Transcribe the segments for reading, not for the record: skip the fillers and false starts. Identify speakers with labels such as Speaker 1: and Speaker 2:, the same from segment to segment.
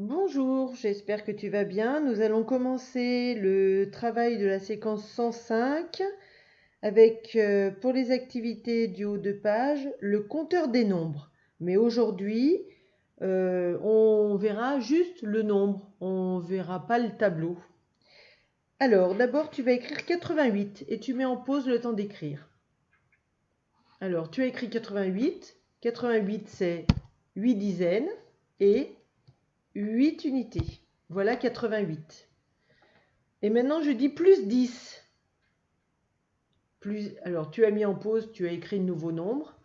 Speaker 1: Bonjour, j'espère que tu vas bien. Nous allons commencer le travail de la séquence 105 avec, pour les activités du haut de page, le compteur des nombres. Mais aujourd'hui, on verra juste le nombre, on ne verra pas le tableau. Alors, d'abord, tu vas écrire 88 et tu mets en pause le temps d'écrire. Alors, tu as écrit 88. 88, c'est 8 dizaines et 8 unités. Voilà 88. Et maintenant, je dis plus 10. Alors, tu as mis en pause, tu as écrit le nouveau nombre.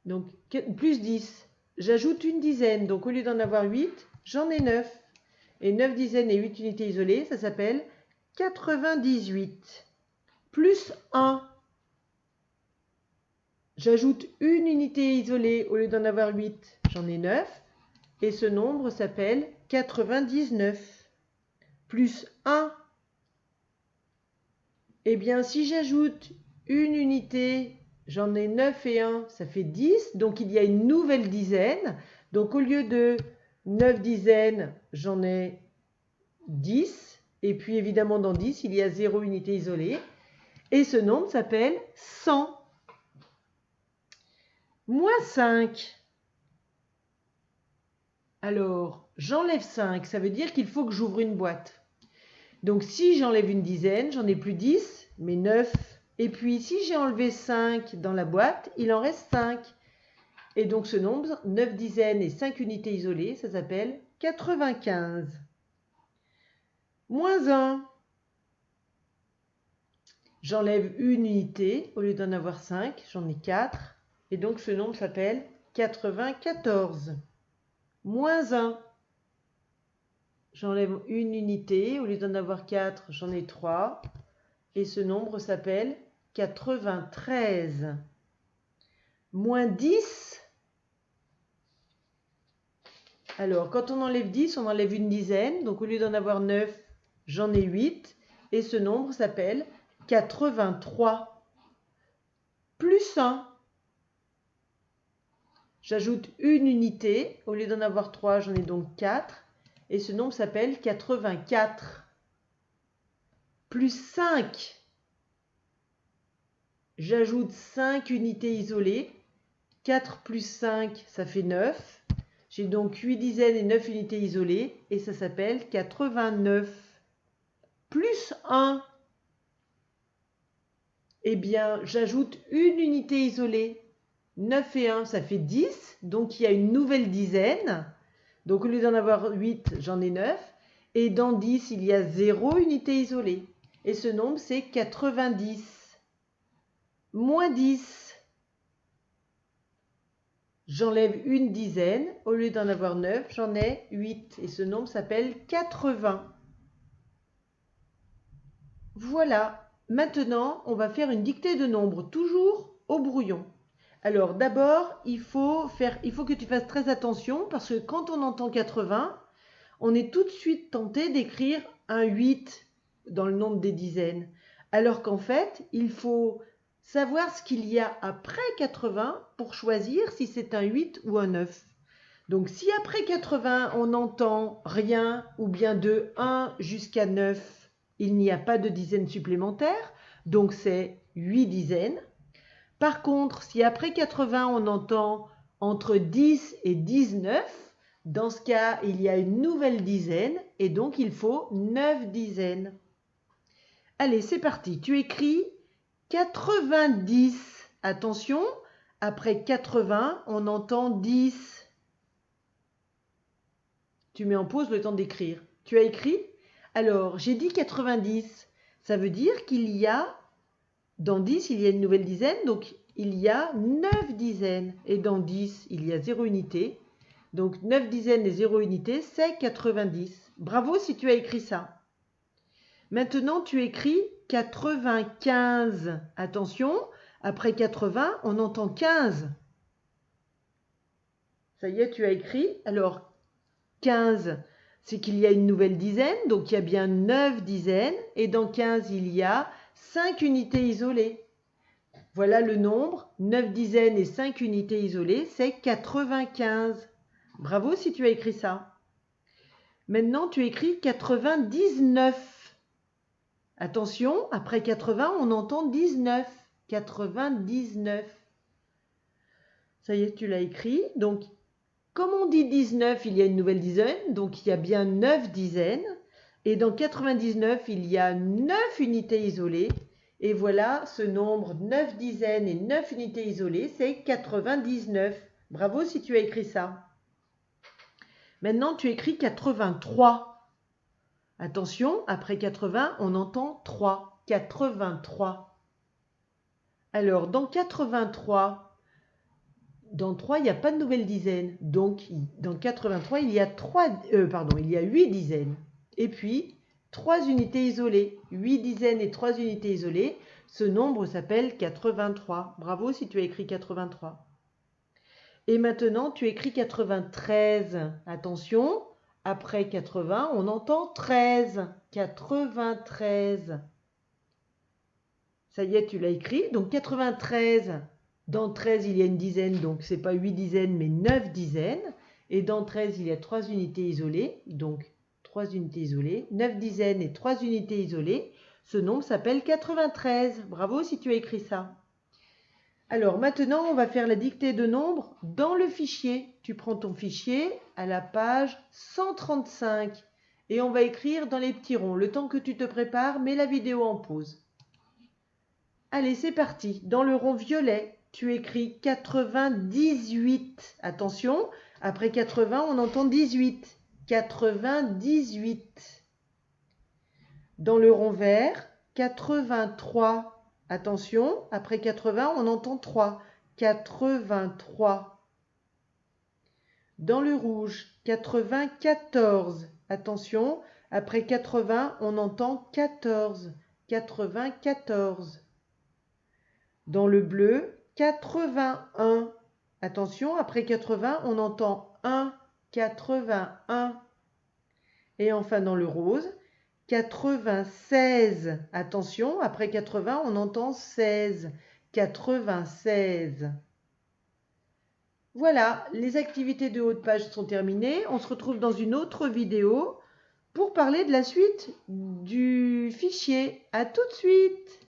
Speaker 1: Donc, plus 10. J'ajoute une dizaine. Donc, au lieu d'en avoir 8, j'en ai 9. Et 9 dizaines et 8 unités isolées, ça s'appelle 98. Plus 1. J'ajoute une unité isolée. Au lieu d'en avoir 8, j'en ai 9. Et ce nombre s'appelle 99. Plus 1. Eh bien, si j'ajoute une unité, j'en ai 9 et 1, ça fait 10. Donc, il y a une nouvelle dizaine. Donc, au lieu de 9 dizaines, j'en ai 10. Et puis, évidemment, dans 10, il y a 0 unité isolée. Et ce nombre s'appelle 100. Moins 5. Alors, j'enlève 5. Ça veut dire qu'il faut que j'ouvre une boîte. Donc, si j'enlève une dizaine, j'en ai plus 10, mais 9. Et puis, si j'ai enlevé 5 dans la boîte, il en reste 5. Et donc, ce nombre, 9 dizaines et 5 unités isolées, ça s'appelle 95. Moins 1. J'enlève une unité. Au lieu d'en avoir 5, j'en ai 4. Et donc, ce nombre s'appelle 94. Moins 1. J'enlève une unité. Au lieu d'en avoir 4, j'en ai 3. Et ce nombre s'appelle 93. Moins 10. Alors, quand on enlève 10, on enlève une dizaine. Donc, au lieu d'en avoir 9, j'en ai 8. Et ce nombre s'appelle 83. Plus 1. J'ajoute une unité. Au lieu d'en avoir 3, j'en ai donc 4. Et ce nombre s'appelle 84. Plus 5. J'ajoute 5 unités isolées. 4 plus 5, ça fait 9. J'ai donc 8 dizaines et 9 unités isolées. Et ça s'appelle 89. Plus 1. Eh bien, j'ajoute une unité isolée. 9 et 1, ça fait 10. Donc, il y a une nouvelle dizaine. Donc, au lieu d'en avoir 8, j'en ai 9. Et dans 10, il y a 0 unité isolée. Et ce nombre, c'est 90. Moins 10. J'enlève une dizaine. Au lieu d'en avoir 9, j'en ai 8. Et ce nombre s'appelle 80. Voilà. Maintenant, on va faire une dictée de nombres, toujours au brouillon. Alors d'abord, il faut que tu fasses très attention parce que quand on entend 80, on est tout de suite tenté d'écrire un 8 dans le nombre des dizaines. Alors qu'en fait, il faut savoir ce qu'il y a après 80 pour choisir si c'est un 8 ou un 9. Donc si après 80, on n'entend rien ou bien de 1 jusqu'à 9, il n'y a pas de dizaines supplémentaires, donc c'est 8 dizaines. Par contre, si après 80, on entend entre 10 et 19, dans ce cas, il y a une nouvelle dizaine et donc il faut 9 dizaines. Allez, c'est parti. Tu écris 90. Attention, après 80, on entend 10. Tu mets en pause le temps d'écrire. Tu as écrit? Alors, j'ai dit 90. Ça veut dire qu'il y a, dans 10, il y a une nouvelle dizaine, donc il y a 9 dizaines. Et dans 10, il y a 0 unité. Donc 9 dizaines et 0 unité, c'est 90. Bravo si tu as écrit ça. Maintenant, tu écris 95. Attention, après 80, on entend 15. Ça y est, tu as écrit. Alors, 15, c'est qu'il y a une nouvelle dizaine, donc il y a bien 9 dizaines. Et dans 15, il y a 5 unités isolées. Voilà le nombre, 9 dizaines et 5 unités isolées, c'est 95. Bravo si tu as écrit ça. Maintenant, tu écris 99. Attention, après 80, on entend 19. 99. Ça y est, tu l'as écrit. Donc, comme on dit 19, il y a une nouvelle dizaine. Donc, il y a bien 9 dizaines. Et dans 99, il y a 9 unités isolées. Et voilà, ce nombre 9 dizaines et 9 unités isolées, c'est 99. Bravo si tu as écrit ça. Maintenant, tu écris 83. Attention, après 80, on entend 3. 83. Alors, dans 83, dans 3, il n'y a pas de nouvelle dizaine. Donc, dans 83, il y a 8 dizaines. Et puis, 3 unités isolées. 8 dizaines et 3 unités isolées. Ce nombre s'appelle 83. Bravo si tu as écrit 83. Et maintenant, tu écris 93. Attention, après 80, on entend 13. 93. Ça y est, tu l'as écrit. Donc 93, dans 13, il y a une dizaine, donc ce n'est pas 8 dizaines, mais 9 dizaines. Et dans 13, il y a 3 unités isolées, donc 3 unités isolées, 9 dizaines et 3 unités isolées. Ce nombre s'appelle 93. Bravo si tu as écrit ça. Alors maintenant, on va faire la dictée de nombres dans le fichier. Tu prends ton fichier à la page 135 et on va écrire dans les petits ronds. Le temps que tu te prépares, mets la vidéo en pause. Allez, c'est parti. Dans le rond violet, tu écris 98. Attention, après 80, on entend 18. 98. Dans le rond vert, 83. Attention, après 80, on entend 3. 83. Dans le rouge, 94. Attention, après 80, on entend 14. 94. Dans le bleu, 81. Attention, après 80, on entend 1. 81. Et enfin dans le rose, 96. Attention, après 80, on entend 16. 96. Voilà, les activités de haut de page sont terminées. On se retrouve dans une autre vidéo pour parler de la suite du fichier. À tout de suite!